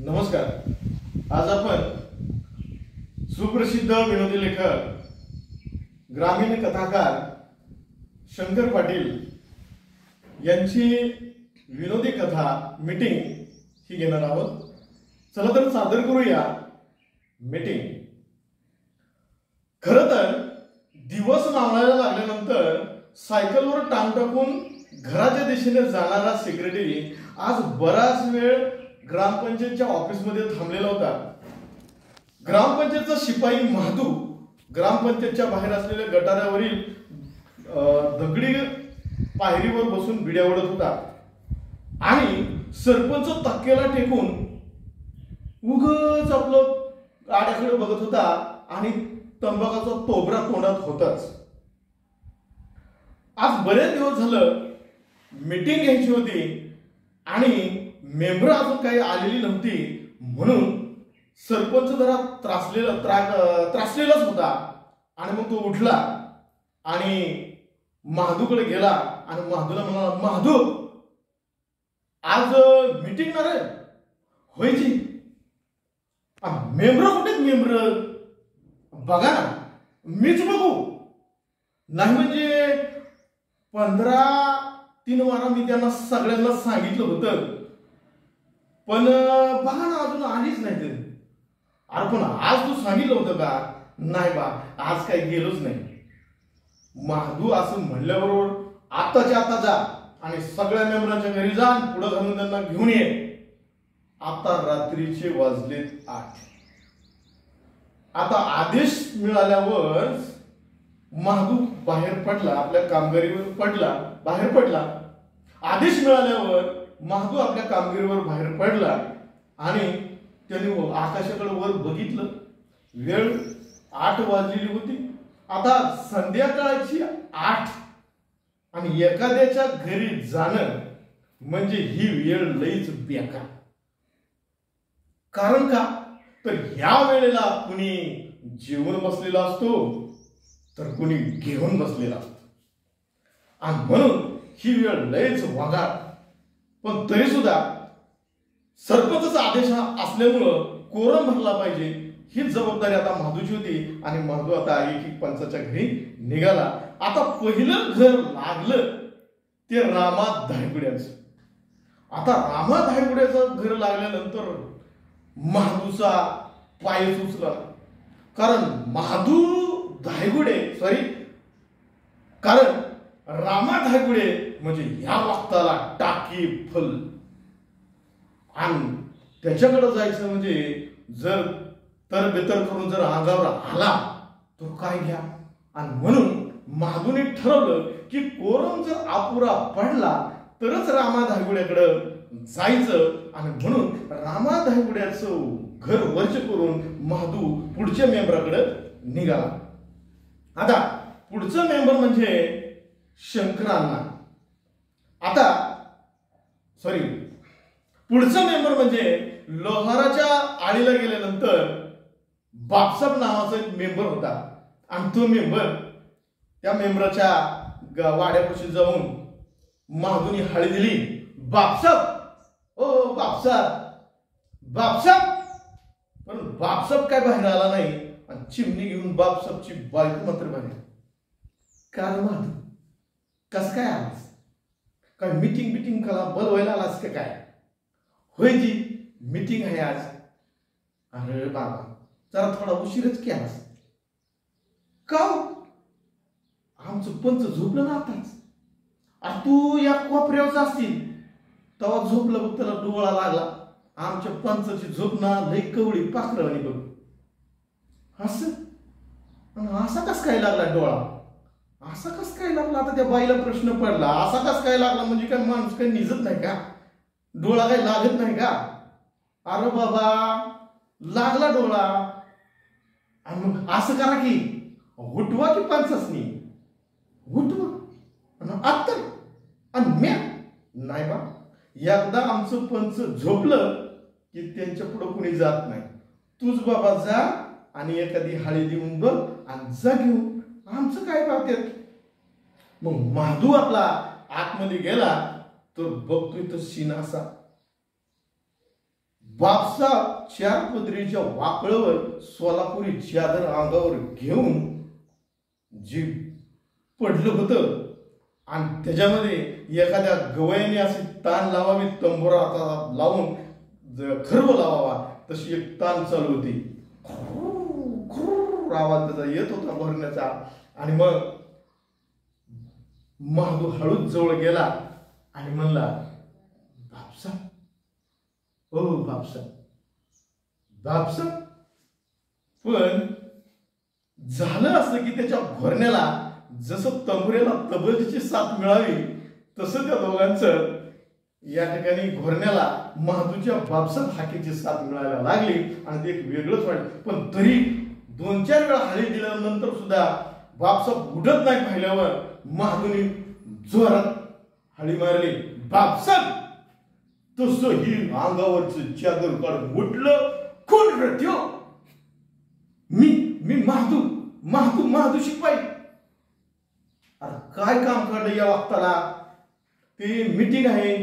नमस्कार. आज आपण सुप्रसिद्ध विनोदी लेखक ग्रामीण कथाकार शंकर पाटील यांची विनोदी कथा मीटिंग ही घेणार आहोत. चला तर सादर करूया मीटिंग. खरं तर दिवस मावळायला लागल्यानंतर सायकलवर टांग टाकून घराच्या दिशेने जाणारा सेक्रेटरी आज बराच वेळ ग्रामपंचायतच्या ऑफिसमध्ये थांबलेला होता. ग्रामपंचायतचा शिपाई महादू ग्रामपंचायतच्या बाहेर असलेल्या गटारावरील दगडी पायरीवर बसून बिड्या ओढत होता आणि सरपंच तक्क्याला टेकून उगच आपलं गाड्याकडे बघत होता आणि तंबाखाचा तोबरा तोंडात होताच. आज बरेच दिवस झालं मीटिंग घ्यायची होती आणि मेंबर अजून काही आलेली नव्हती, म्हणून सरपंच जरा त्रासलेलाच होता. आणि मग तो उठला आणि महादूकडे गेला आणि महादूला म्हणाला, महादू आज मीटिंग ना रे? व्हायची. मेंबर कुठे? मेंबर बघा ना, मीच बघू. नाही म्हणजे 15-3 वारा मी त्यांना सगळ्यांना सांगितलं होतं, पण बघा ना अजून आलीच नाही ते. अरे पण आज तू सांगितलं होतं का? नाही बा, आज काही गेलोच नाही. महादू असं म्हणल्याबरोबर आताच्या आता जा आणि सगळ्या मेंबरांच्या घरी जा, पुढे घालून त्यांना घेऊन ये. आता रात्रीचे वाजलेत 8. आता आदेश मिळाल्यावर महादू बाहेर पडला, आपल्या कामगिरीवर बाहेर पडला. आदेश मिळाल्यावर महादू आपल्या कामगिरीवर बाहेर पडला आणि त्याने आकाशाकडे वर बघितलं. वेळ 8 वाजलेली होती. आता संध्याकाळची 8 आणि एखाद्याच्या घरी जाणं म्हणजे ही वेळ लईच बेकार. कारण का तर ह्या वेळेला कुणी जेवून बसलेला असतो तर कुणी घेऊन बसलेला असतो आणि म्हणून ही वेळ लईच वगार. पण तरी सुद्धा सरपंचाचा आदेश असल्यामुळं कोरम भरला पाहिजे ही जबाबदारी आता महादूची होती आणि महादू आता एक पंचाच्या घरी निघाला. आता पहिलं घर लागलं ते रामा धायगुड्याचं. आता रामा धायगुड्याचं घर लागल्यानंतर महादूचा पाय सुचला. कारण कारण रामा धायगुडे म्हणजे या वक्ताला टाकी फल आणि त्याच्याकडे जायचं म्हणजे जर तर बेतर करून जर अंगावर आला तर काय घ्या. आणि म्हणून महादूने ठरवलं की कोरम जर अपुरा पडला तरच रामा धायगुड्याकडे जायचं आणि म्हणून रामा धायगुड्याचं घर वर्च करून महादू पुढच्या मेंबराकडे निघाला. आता पुढचं मेंबर म्हणजे शंकरांना. पुढचं मेंबर म्हणजे लोहाराच्या आळीला गेल्यानंतर बापसाप नावाचा एक मेंबर होता आणि तो मेंबर त्या मेंबराच्या वाड्यापाशी जाऊन महादूनी हळी दिली. बापसाप, ओ बापसाप. पण बापसाप काय बाहेर आला नाही आणि चिमणी घेऊन बापसापची बायको मात्र बाहेर. काय महादू कस काय आलास? काय मीटिंग कला बोलवायला आलास का काय? होय जी मीटिंग आहे आज. अरे बाबा जरा थोडा उशीरच केलास का? आमचं पंच झोपलं ना आताच. अरे तू या कोपऱ्यावर असतील तेव्हा झोपलं बघ, त्याला डोळा लागला. आमच्या पंचाची झोप ना लई कवळी पाखरवाणी बघ. असा कस काय लागला डोळा? असा कस काय लागला? आता त्या बाईला प्रश्न पडला, असा कस काय लागला म्हणजे काय माणूस काही निजत नाही का? डोळा काही लागत नाही का? अरे बाबा लागला डोळा. आणि मग असं करा की उठवा की पंचासनी उठवा आता. आणि म्या नाही बा, एकदा आमचं पंच झोपलं की त्यांच्या पुढे कुणी जात नाही. तूच बाबा जा आणि एखादी हाळी देऊन बघ आणि जा घेऊन. आमचं काय पाहतात. मग महादू आपला आतमध्ये गेला तर बघतोय तो सीन असा बापसाहेब 4 पदरीच्या वाकळावर सोलापुरी चादर अंगावर घेऊन जी पडलं होतं आणि त्याच्यामध्ये एखाद्या गवयाने असे ताण लावावी, तंबोरा हातात लावून खर्व लावावा तशी एक ताण चालू होती. आवाज त्याचा येत होता भरण्याचा. आणि मग महादू हळूच जवळ गेला आणि म्हणला, बापसाहेब, हो बापसाहेब, बापसाहेब. पण झालं असं की त्याच्या घोरण्याला जसं तंबुऱ्याला तबलची साथ मिळावी तसं त्या दोघांचं या ठिकाणी घोरण्याला महादूच्या बापसाहेब हाकेची साथ मिळायला लागली आणि ते एक वेगळंच वाटलं. पण तरी 2-4 वेळा हळी दिल्यानंतर सुद्धा बापसाहेब उडत नाही पाहिल्यावर महादूने जोरात हळी मारली. बापसाहेब, तसं ही अंगावरचं चादर काढून उठलं. कोण रट्यो? मी महादू महादू महादू शिकवाई. अरे काय काम काढलं या वक्ताला? ते मीटिंग आहे,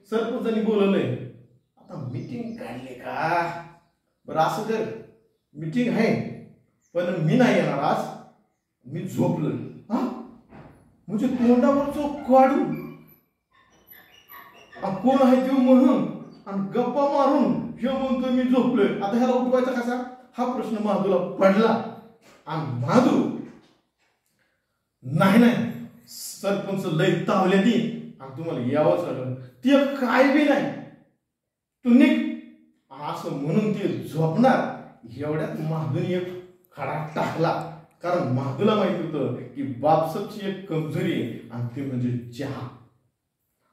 सरपंचांनी बोलवलंय. आता मीटिंग काढले का? बरं असं कर, मीटिंग आहे पण मी नाही येणार आज, मी झोपलोय. हा म्हणजे तोंडावरचो काढू कोण आहे ते म्हणून आणि गप्पा मारून हे म्हणतो मी झोपलोय. आता ह्याला उठवायचा कसा हा प्रश्न महादूला पडला. आणि महादू नाही सरपंच लय तावले ती आणि तुम्हाला यावंच लागलं, ते काय बी नाही, तू निघ असं म्हणून ते झोपणार. एवढ्यात महादूने एक खडा टाकला. कारण महादूला माहिती होतं की बापसाहेबची एक कमजोरी आहे आणि ते म्हणजे चहा.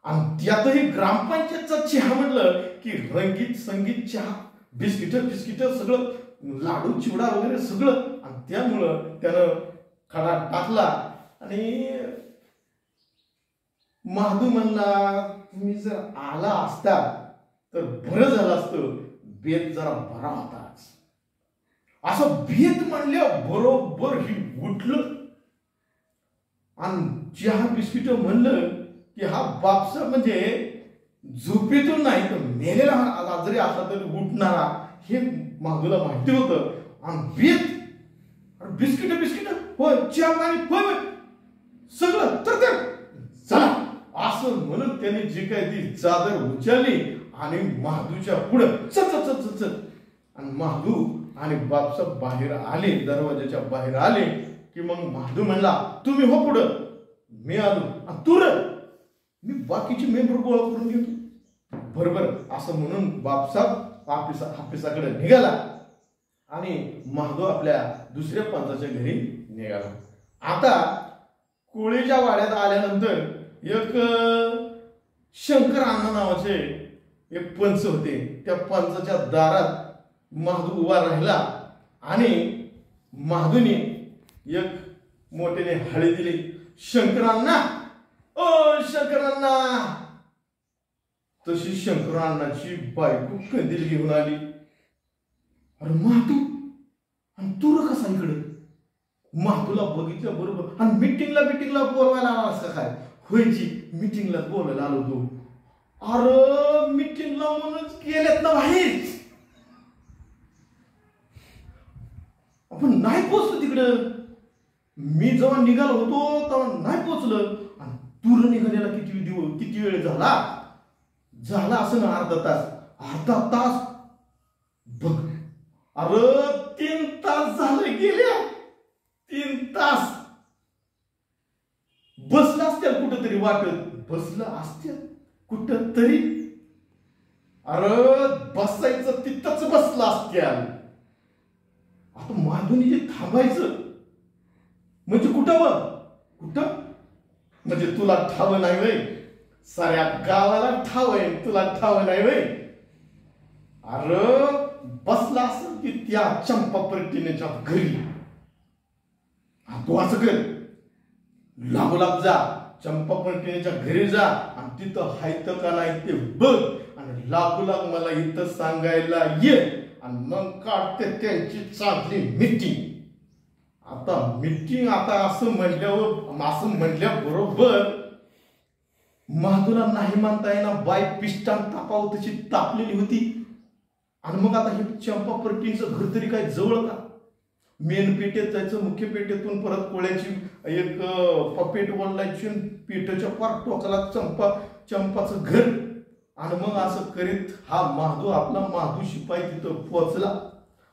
आणि त्यातही ग्रामपंचायतचा चहा म्हटलं की रंगीत संगीत चहा, बिस्किट सगळं, लाडू चिवडा वगैरे सगळं. आणि त्यामुळं त्यानं खडा टाकला आणि महादू म्हणला, तुम्ही जर आला असता तर बरं झालं असतं, बेत जरा बरा होता. असं बेत म्हणल्या बरोबर ही उठलं आणि चहा बिस्किट म्हणलं की हा बापसाहेब म्हणजे झोपेतून नाही तर मेलेला जरी असला तरी उठणारा हे महादूला माहिती होतं. आणि बेत बिस्किट होय, चहा पाणी होय, सगळं तर चला असं म्हणून त्याने जी काय ती चादर उचलली आणि महादूच्या पुढं चल. आणि महादू आणि बापसाहेब बाहेर आले, दरवाजाच्या बाहेर आले की मग महादू म्हणला, तुम्ही हो पुढं, मी आलो आणि तू र मी बाकीचे मेंबर गोळा करून घेतो. बरोबर असं म्हणून बापसाहेब हापिसाकडे निघाला आणि महादू आपल्या दुसऱ्या पंचाच्या घरी निघाला. आता कोळीच्या वाड्यात आल्यानंतर एक शंकर अण्णा नावाचे एक पंच होते. त्या पंचाच्या दारात महादू उभा राहिला आणि महादूने एक मोठ्याने हळी दिली. शंकरांना, ओ शंकरांना. तशी शंकरांनाची बायको कंदील घेऊन आली. अरे महादू, आणि तू र कसा इकडे? महादूला बघितलं बरोबर. आणि मिटिंगला बोलवायला आलास का काय? व्हायची मिटिंगला बोलायला आलो तू. अरे मिटिंगला म्हणूनच गेलेत ना बाहेर. आपण नाही पोचलो तिकडं. मी जेव्हा निघालो होतो तेव्हा नाही पोचलं. आणि तूर निघालेला किती वेळ झाला असं ना, अर्धा तास बघ. अरे 3 तास झाले गेल्या. 3 तास बसला असत्या कुठंतरी, वाटत बसलं असत्या कुठंतरी. अरे बसायचं तिथंच बसला असत्या. आता महादूने जे थांबायचं म्हणजे कुठं म्हणजे तुला ठाव नाही वय, साऱ्या गावाला ठाव आहे, तुला ठाव नाही वय. अरे बसला असेल की त्या चंपा प्रतिनेच्या घरी. तू असं कर, लागोलाग जा, चंपा प्रतिनेच्या घरी जा आणि तिथं हायत का नाही ते बघ आणि लागोलाग मला इथं सांगायला ये. आणि मग काढते त्यांची चांगली मीटिंग. आता मीटिंग आता असं म्हणल्या बरोबर महादूला नाही म्हणता येणार. बाय पिष्टान तापाव तशी तापलेली होती आणि मग आता हे चंपा परटींचं घर तरी काय जवळ का? मेन पेठेत जायचं, मुख्य पेठेतून परत कोळ्याची एक पेठ वळलायची, पेठेच्या पार टोकाला चंपाचं घर. आणि मग असं करीत हा महादू आपला महादू शिपाई तिथं पोहोचला.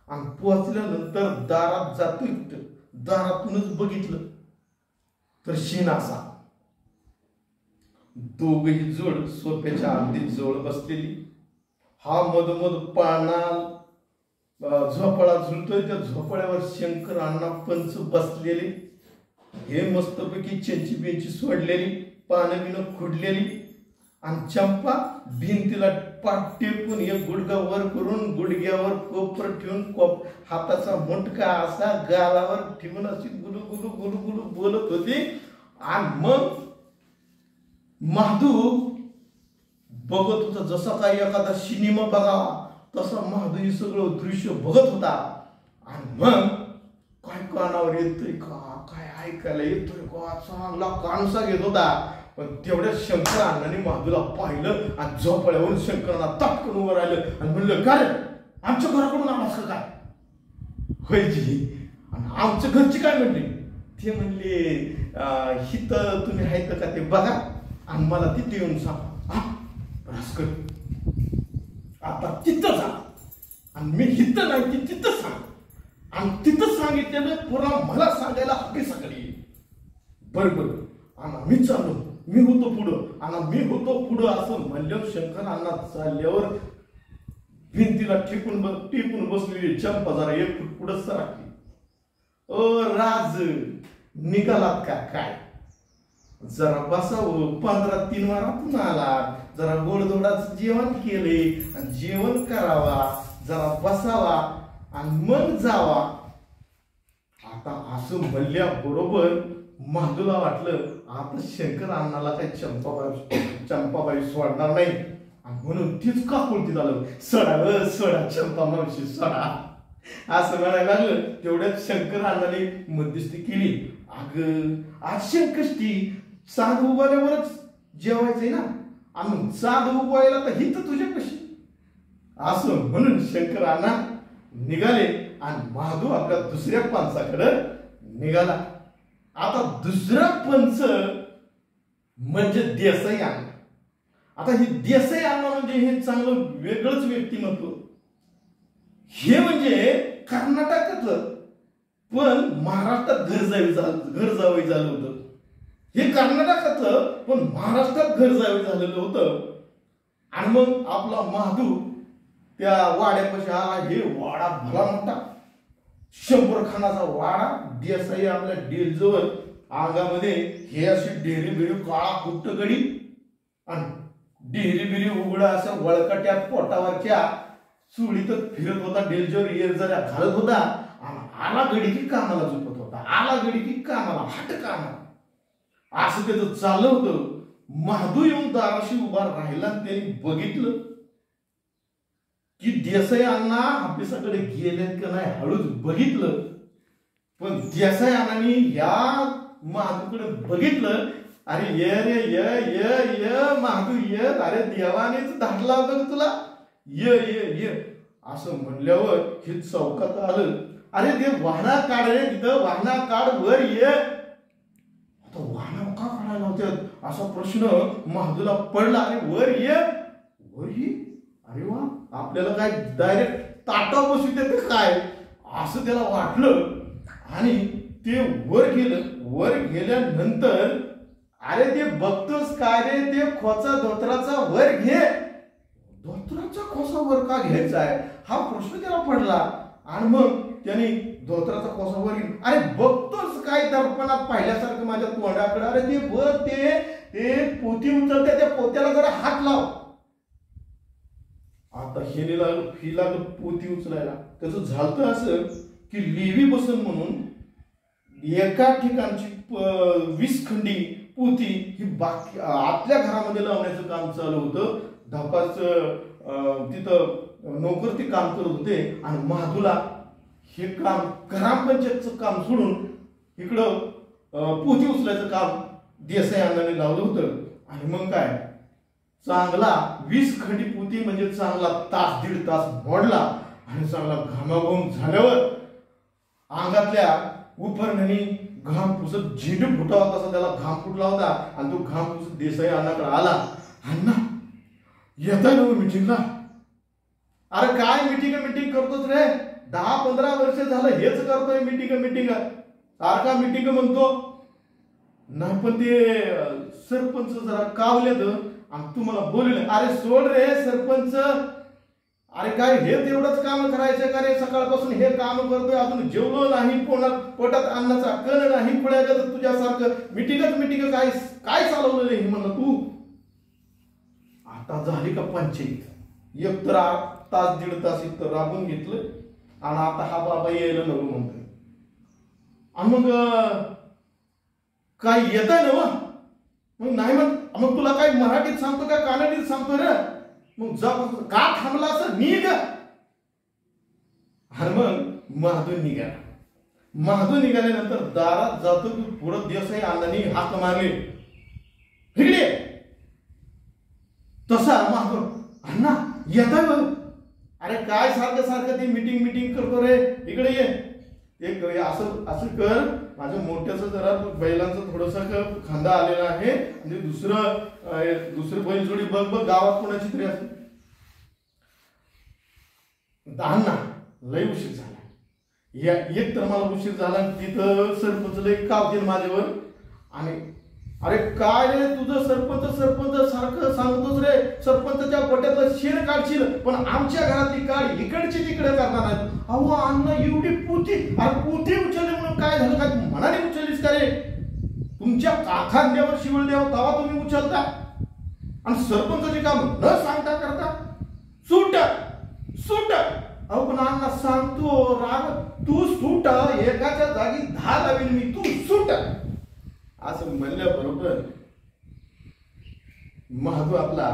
आणि पोहोचल्यानंतर दारात जातोय, दारातूनच बघितलं तर शीन असा दोघही जोड सोप्याच्या अगदी जवळ बसलेली. हा मधोमध पाळणा झोपाळा झुलतोय, त्या झोपाळ्यावर शंकर अण्णा पंच बसलेले. हे मस्तपैकी चेंची बेंची सोडलेली, पानं बिनं खुडलेली. आणि चंपा भिंतीला पाठ टेकून एक गुडघा वर करून गुडघ्यावर कोपर ठेवून हाताचा मुटका असा गालावर ठेवून अशी गुलू गुलू गुलू गुलू बोलत होती. आणि मग महादू बघत होता, जसा काही एखादा सिनेमा बघावा तसा महादू हे सगळं दृश्य बघत होता. आणि मग काय कानावर येतोय का, काय ऐकायला येतोय का, चांगला कानसा घेत होता. पण तेवढ्या शंकर अण्णांनी महादूला पाहिलं आणि झोपाळ्यावरून शंकरांना तटकन उभं राहिलं आणि म्हणलं, काय आमच्या घराकडून आवाज का काय होय जी? आणि आमच्या घरची काय म्हणली? ते म्हणले हित तुम्ही आहेत का ते बघा आणि मला तिथे येऊन सांगा. भास्कर आता तिथं जा आणि मी हित नाही की तिथं सांग. आणि तिथं सांगितलेलं पुन्हा मला सांगायला हवी सकाळी. बरोबर. आणि मी चाललो, मी होतो पुढं आणि मी होतो पुढं असं म्हणल्यावर शंकर अण्णा चालल्यावर भिंतीला टिपून बसलेली चंपा जरा एक फूट पुढं सरकली. ओ राज, निघालात का काय? जरा बसावं, 15-3 वारातून आला, जरा गोडधोडाचं जेवण केले आणि जेवण करावा, जरा बसावा आणि मग जावा. आता असं म्हणल्या बरोबर महादूला वाटलं आता शंकर अण्णाला काही चंपाबाई सोडणार नाही. आणि म्हणून तीच का कोणती झालं, सोडा सोडा चंपा मावशी सोडा असं म्हणायला लागलं. तेवढ्यात शंकर अण्णाने मध्यस्थी केली. अगं आज संकष्टी, साध उभाल्यावरच जेवायचंय ना, आणि साध उभायला तर हित तुझ्या कशी असं म्हणून शंकर अण्णा निघाले. आणि महादू आपल्या दुसऱ्या पंचाकडे निघाला. आता दुसरा पंच म्हणजे देसाई अण्णा. आता हे देसाई अण्णा म्हणजे हे चांगलं वेगळंच व्यक्तिमत्व. हे म्हणजे कर्नाटकातलं पण महाराष्ट्रात घर जावई झालं होतं. हे कर्नाटकातलं पण महाराष्ट्रात घर जावई झालेलं होतं. आणि मग आपला महादू त्या वाड्यापाशी आला. हे वाडा भला मोठा, 100 खानाचा वाडा. देसाई आपल्या डेलजवळ अंगामध्ये हे अशी डेरी बिरी काळा कुट्ट गडी आणि डेरी बिरी उघडा अशा वळकट्या पोटावरच्या चुळीतच फिरत होता. डेलजवर जरा घालत होता आणि आला गडी की कामाला झोपत होता, आला गडी की कामाला, हट कामाला, असं त्याचं चाललं होतं. महादू येऊन दाराशी उभा राहिला. त्यांनी बघितलं की देसाई अण्णा अभ्यासाकडे गेलेत का नाही, हळूच बघितलं. पण देसाई अण्णांनी या महादूकडे बघितलं. अरे ये रे ये महादू ये, अरे देवानेच धाडला होता तुला, ये ये ये असं म्हणल्यावर हे चौकात आलं. अरे ते वाहना काढ रे, तिथं वाहना काढ, वर ये. आता वाहना का काढायला होत्या असा प्रश्न महादूला पडला. अरे वर ये, वर ये. अरे वा, आपल्याला काय डायरेक्ट ताटा बसू देत काय असं त्याला वाटलं. आणि ते वर गेलं. वर गेल्यानंतर अरे ते बघतोस काय रे, ते खोचा धोत्राचा वर घे. धोत्राचा खोसा वर का घ्यायचा आहे हा प्रश्न त्याला पडला. आणि मग त्याने धोत्राचा खोसा वर घेऊन, अरे बघतोस काय दर्पणात पाहिल्यासारखं माझ्या तोंडाकडे, अरे ते वर ते पोती उचलते, त्या पोत्याला जरा हात लाव. आता हे लागलं पोती उचलायला. त्याचं झालं असं की लेवी बसन म्हणून एका ठिकाणची 20 खंडी पोती ही बाकी आपल्या घरामध्ये लावण्याचं काम चालू होतं. धपाच तिथं नोकर ते काम करत होते. आणि महादूला हे काम ग्रामपंचायतचं काम सोडून इकडं पोती उचलायचं काम देसाई अण्णांनी लावलं होतं. आणि मग काय चांगला 20 खडी पोती म्हणजे चांगला तास दीड तास मोडला आणि चांगला घामाघूम झाल्यावर अंगातल्या उपरण्यानी घाम पुसत झेंडू फुटावा तसा त्याला घाम फुटला होता आणि तो घाम पुसत देसाई अण्णाकडे आला. अण्णा येताय ना मिटिंगला? अरे काय मिटिंग करतोच रे? 10-15 वर्ष झालं हेच करतोय, मिटिंग सारखा मिटिंग म्हणतो. नाही पण ते सरपंच जरा कावलेत आणि तुम्हाला बोलले. अरे सोड रे सरपंच, अरे काय हे तेवढंच काम करायचं का रे? सकाळपासून हे काम करतोय, अजून जेवलो नाही, पोटात अन्नाचा कण नाही, पुढ्यागत तुझ्यासारखं मिटिंग काय चालवलेलं हे म्हणलं तू. आता झाली का पंचायत? एक तर तास दीड तास इथं राबून घेतलं आणि आता हा बाबा यायला नको म्हणतोय. आणि मग काय येत आहे ना? मग नाही मग तुला काय मराठीत सांगतो का कानडीत सांगतो रे? मग जब का थांबला असं निघ. आणि मग महादून निघाल्यानंतर दारात जातो की पुढं देसाई अण्णांनी हाक मारले, इकडे. तसा महादून अण्णा येताय बघ. अरे काय सारखं ते मिटिंग करतो रे, इकडे ये. एक असं कर, माझ्या मोठ्याचं जरा बैलांचं थोडस खांदा आलेला आहे म्हणजे दुसरं बैल जोडी बघ गावात कोणाची तरी असते. अण्णा लय उशीर झाला. एक तर मला उशीर झाला, तिथं सरपंच लय कावतील माझ्यावर. आणि अरे काय रे तुझं सरपंच सारखं सांगतोच रे, सरपंचच्या पोट्यातलं शेर काढशील पण आमच्या घरातली काढ इकडची तिकडे करणार नाही. अहो अण्णा एवढी पोथी, अरे पोथी उचलली म्हणून काय झालं? काय मनाने उचललीस का रे? तुमच्या काखांद्यावर शिवळ द्यावं तेव्हा तुम्ही उचलता आणि सरपंचाचे काम न सांगता करता सूट. अहो पण अण्णा सांगतो राग, तू सूट, एकाच्या जागी 10 लावीन मी, तू सूट. असं म्हणल्याबरोबर महादू आपला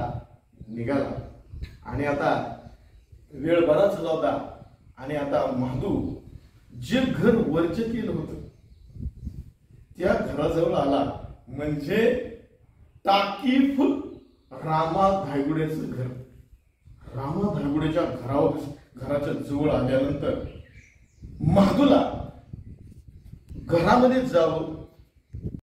निघाला. आणि आता वेळ बराच झाला होता आणि आता महादू जे घर वरचे केलं होतं त्या घराजवळ आला. म्हणजे टाकीफ रामा धायगुड्याचं घर. रामा धायगुड्याच्या घराच्या जवळ आल्यानंतर महादूला घरामध्ये जावं